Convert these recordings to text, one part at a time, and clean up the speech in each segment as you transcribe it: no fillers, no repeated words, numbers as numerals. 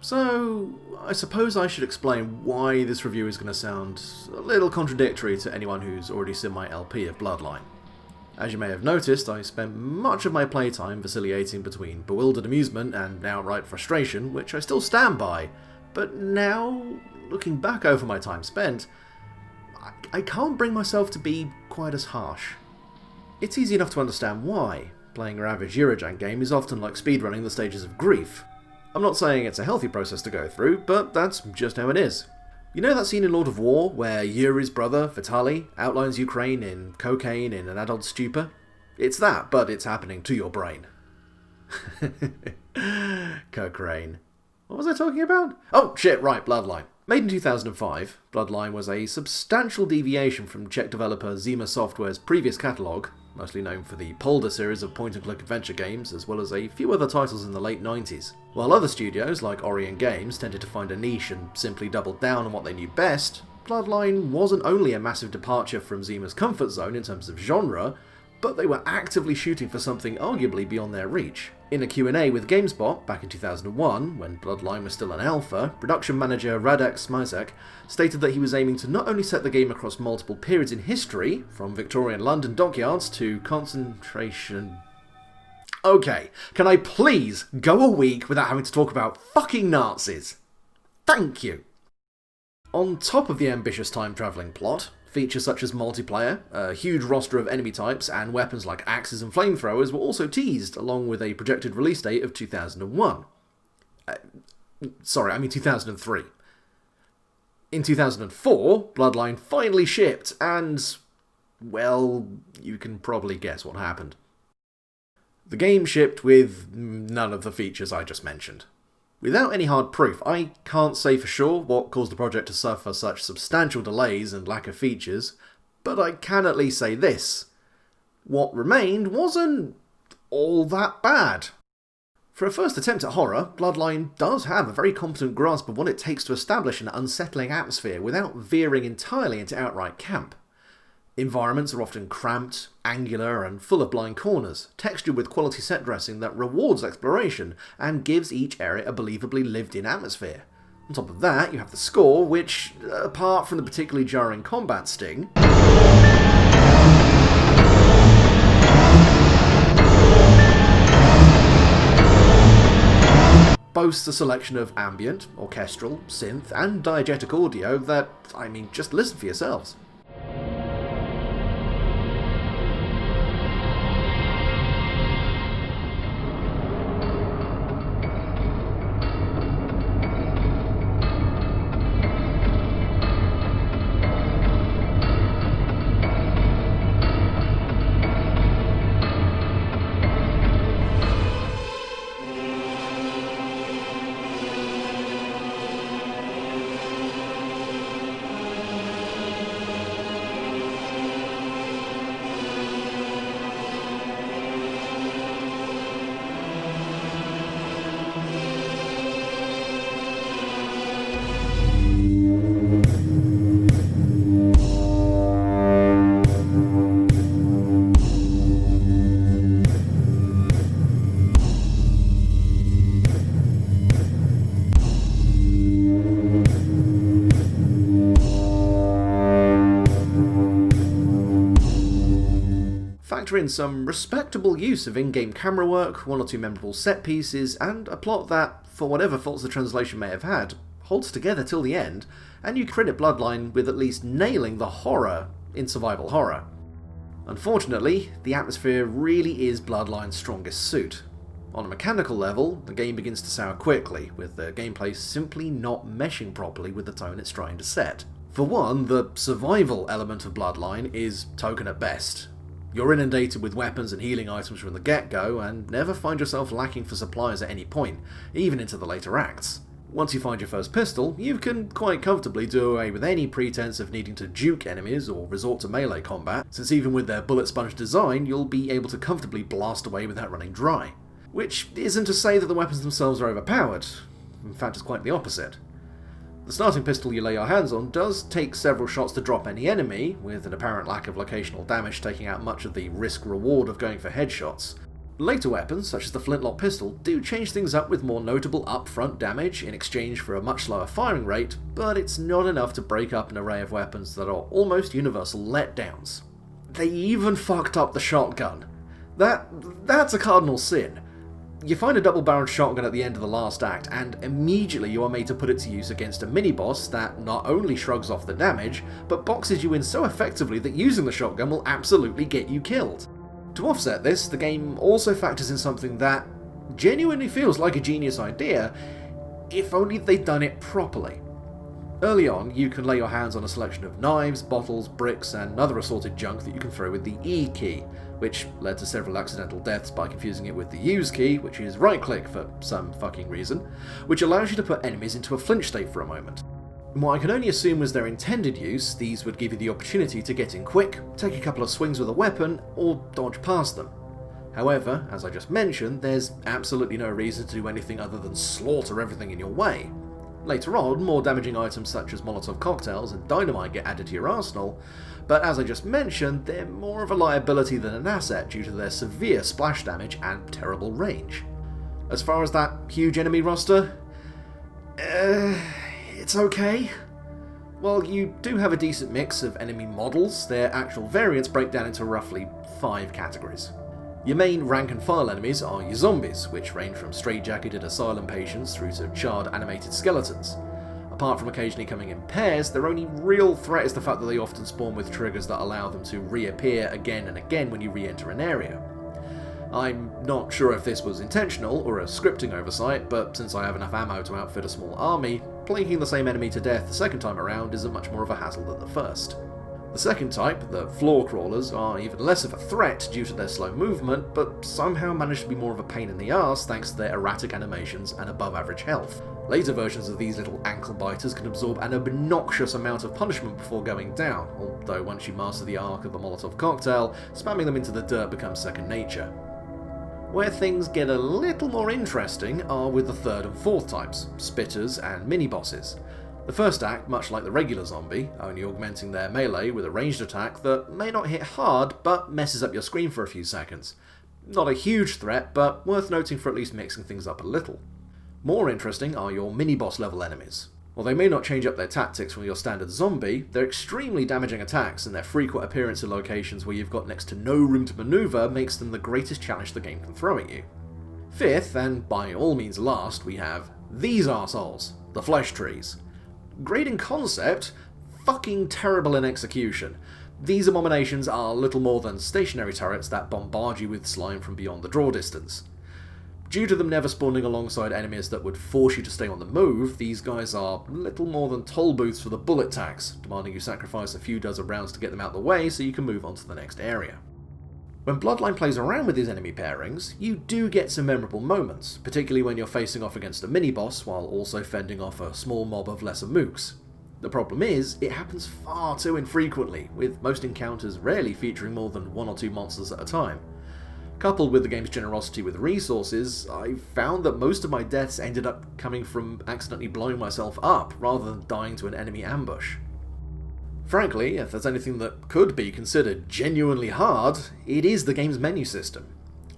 So, I suppose I should explain why this review is going to sound a little contradictory to anyone who's already seen my LP of Bloodline. As you may have noticed, I spent much of my playtime vacillating between bewildered amusement and outright frustration, which I still stand by, but now, looking back over my time spent, I can't bring myself to be quite as harsh. It's easy enough to understand why. Playing your average Eurojank game is often like speedrunning the stages of grief. I'm not saying it's a healthy process to go through, but that's just how it is. You know that scene in Lord of War where Yuri's brother, Vitaly, outlines Ukraine in cocaine in an adult stupor? It's that, but it's happening to your brain. Cocaine. What was I talking about? Oh, shit, right, Bloodline. Made in 2005, Bloodline was a substantial deviation from Czech developer Zima Software's previous catalogue, mostly known for the Polder series of point-and-click adventure games, as well as a few other titles in the late 90s. While other studios, like Orion Games, tended to find a niche and simply doubled down on what they knew best, Bloodline wasn't only a massive departure from Zima's comfort zone in terms of genre, but they were actively shooting for something arguably beyond their reach. In a Q&A with GameSpot back in 2001, when Bloodline was still an alpha, production manager Radek Smizek stated that he was aiming to not only set the game across multiple periods in history, from Victorian London dockyards to concentration... Okay, can I please go a week without having to talk about fucking Nazis? Thank you! On top of the ambitious time-travelling plot, features such as multiplayer, a huge roster of enemy types, and weapons like axes and flamethrowers were also teased, along with a projected release date of 2001. 2003. In 2004, Bloodline finally shipped, and... well, you can probably guess what happened. The game shipped with none of the features I just mentioned. Without any hard proof, I can't say for sure what caused the project to suffer such substantial delays and lack of features, but I can at least say this. What remained wasn't all that bad. For a first attempt at horror, Bloodline does have a very competent grasp of what it takes to establish an unsettling atmosphere without veering entirely into outright camp. Environments are often cramped, angular, and full of blind corners, textured with quality set dressing that rewards exploration and gives each area a believably lived-in atmosphere. On top of that, you have the score, which, apart from the particularly jarring combat sting, boasts a selection of ambient, orchestral, synth, and diegetic audio that, just listen for yourselves. Factor in some respectable use of in-game camera work, one or two memorable set pieces, and a plot that, for whatever faults the translation may have had, holds together till the end, and you credit Bloodline with at least nailing the horror in survival horror. Unfortunately, the atmosphere really is Bloodline's strongest suit. On a mechanical level, the game begins to sour quickly, with the gameplay simply not meshing properly with the tone it's trying to set. For one, the survival element of Bloodline is token at best. You're inundated with weapons and healing items from the get-go, and never find yourself lacking for supplies at any point, even into the later acts. Once you find your first pistol, you can quite comfortably do away with any pretense of needing to juke enemies or resort to melee combat, since even with their bullet sponge design, you'll be able to comfortably blast away without running dry. Which isn't to say that the weapons themselves are overpowered. In fact, it's quite the opposite. The starting pistol you lay your hands on does take several shots to drop any enemy, with an apparent lack of locational damage taking out much of the risk-reward of going for headshots. Later weapons, such as the flintlock pistol, do change things up with more notable upfront damage in exchange for a much slower firing rate, but it's not enough to break up an array of weapons that are almost universal letdowns. They even fucked up the shotgun. That's a cardinal sin. You find a double-barreled shotgun at the end of the last act, and immediately you are made to put it to use against a mini-boss that not only shrugs off the damage, but boxes you in so effectively that using the shotgun will absolutely get you killed. To offset this, the game also factors in something that genuinely feels like a genius idea, if only they'd done it properly. Early on, you can lay your hands on a selection of knives, bottles, bricks, and other assorted junk that you can throw with the E key, which led to several accidental deaths by confusing it with the use key, which is right-click for some fucking reason, which allows you to put enemies into a flinch state for a moment. In what I can only assume was their intended use, these would give you the opportunity to get in quick, take a couple of swings with a weapon, or dodge past them. However, as I just mentioned, there's absolutely no reason to do anything other than slaughter everything in your way. Later on, more damaging items such as Molotov cocktails and dynamite get added to your arsenal, but as I just mentioned, they're more of a liability than an asset due to their severe splash damage and terrible range. As far as that huge enemy roster, it's okay. While you do have a decent mix of enemy models, their actual variants break down into roughly 5 categories. Your main rank-and-file enemies are your zombies, which range from straight-jacketed asylum patients through to charred animated skeletons. Apart from occasionally coming in pairs, their only real threat is the fact that they often spawn with triggers that allow them to reappear again and again when you re-enter an area. I'm not sure if this was intentional or a scripting oversight, but since I have enough ammo to outfit a small army, plinking the same enemy to death the second time around isn't much more of a hassle than the first. The second type, the floor crawlers, are even less of a threat due to their slow movement, but somehow manage to be more of a pain in the arse thanks to their erratic animations and above average health. Later versions of these little ankle biters can absorb an obnoxious amount of punishment before going down, although once you master the arc of a Molotov cocktail, spamming them into the dirt becomes second nature. Where things get a little more interesting are with the third and fourth types, spitters and mini-bosses. The first act, much like the regular zombie, only augmenting their melee with a ranged attack that may not hit hard, but messes up your screen for a few seconds. Not a huge threat, but worth noting for at least mixing things up a little. More interesting are your mini-boss level enemies. While they may not change up their tactics from your standard zombie, their extremely damaging attacks and their frequent appearance in locations where you've got next to no room to maneuver makes them the greatest challenge the game can throw at you. Fifth, and by all means last, we have these arseholes, the flesh trees. Great in concept, fucking terrible in execution. These abominations are little more than stationary turrets that bombard you with slime from beyond the draw distance. Due to them never spawning alongside enemies that would force you to stay on the move, these guys are little more than toll booths for the bullet tax, demanding you sacrifice a few dozen rounds to get them out of the way so you can move on to the next area. When Bloodline plays around with these enemy pairings, you do get some memorable moments, particularly when you're facing off against a mini-boss while also fending off a small mob of lesser mooks. The problem is, it happens far too infrequently, with most encounters rarely featuring more than 1 or 2 monsters at a time. Coupled with the game's generosity with resources, I found that most of my deaths ended up coming from accidentally blowing myself up rather than dying to an enemy ambush. Frankly, if there's anything that could be considered genuinely hard, it is the game's menu system.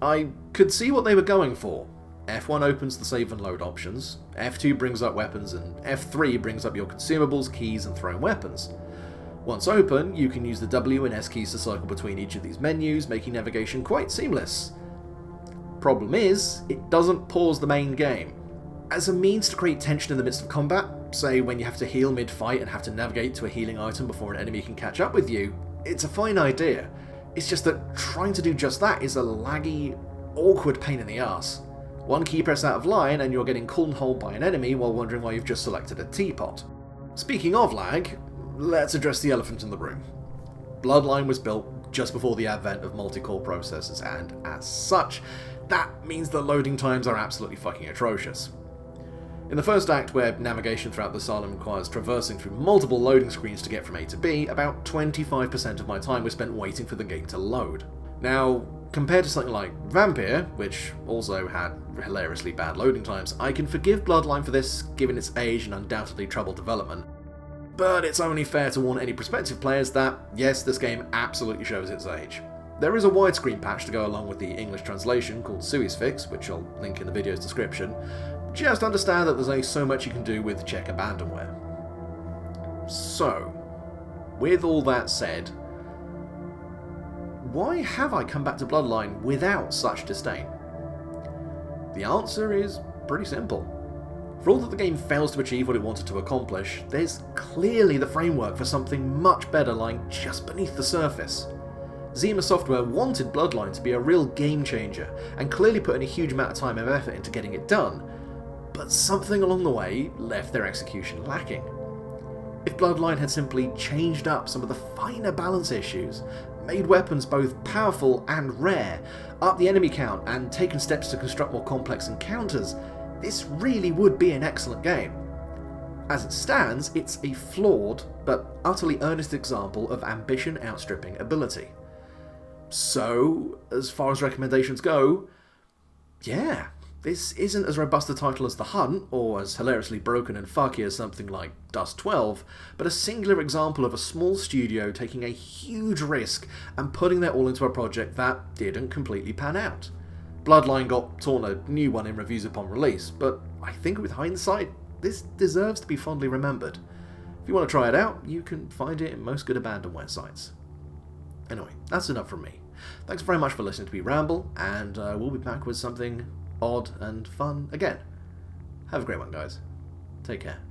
I could see what they were going for. F1 opens the save and load options, F2 brings up weapons, and F3 brings up your consumables, keys, and thrown weapons. Once open, you can use the W and S keys to cycle between each of these menus, making navigation quite seamless. Problem is, it doesn't pause the main game. As a means to create tension in the midst of combat, say when you have to heal mid-fight and have to navigate to a healing item before an enemy can catch up with you, it's a fine idea. It's just that trying to do just that is a laggy, awkward pain in the arse. One key press out of line and you're getting cornholed by an enemy while wondering why you've just selected a teapot. Speaking of lag, let's address the elephant in the room. Bloodline was built just before the advent of multi-core processors, and as such, that means the loading times are absolutely fucking atrocious. In the first act, where navigation throughout the asylum requires traversing through multiple loading screens to get from A to B, about 25% of my time was spent waiting for the game to load. Now, compared to something like Vampire, which also had hilariously bad loading times, I can forgive Bloodline for this, given its age and undoubtedly troubled development. But it's only fair to warn any prospective players that, yes, this game absolutely shows its age. There is a widescreen patch to go along with the English translation called Sui's Fix, which I'll link in the video's description. Just understand that there's only so much you can do with Czech abandonware. So, with all that said, why have I come back to Bloodline without such disdain? The answer is pretty simple. For all that the game fails to achieve what it wanted to accomplish, there's clearly the framework for something much better lying just beneath the surface. Zima Software wanted Bloodline to be a real game changer, and clearly put in a huge amount of time and effort into getting it done, but something along the way left their execution lacking. If Bloodline had simply changed up some of the finer balance issues, made weapons both powerful and rare, upped the enemy count, and taken steps to construct more complex encounters, this really would be an excellent game. As it stands, it's a flawed but utterly earnest example of ambition outstripping ability. So, as far as recommendations go, yeah, this isn't as robust a title as The Hunt, or as hilariously broken and fucky as something like Dust 12, but a singular example of a small studio taking a huge risk and putting their all into a project that didn't completely pan out. Bloodline got torn a new one in reviews upon release, but I think with hindsight, this deserves to be fondly remembered. If you want to try it out, you can find it in most good abandonware sites. Anyway, that's enough from me. Thanks very much for listening to me ramble, and we'll be back with something odd and fun again. Have a great one, guys. Take care.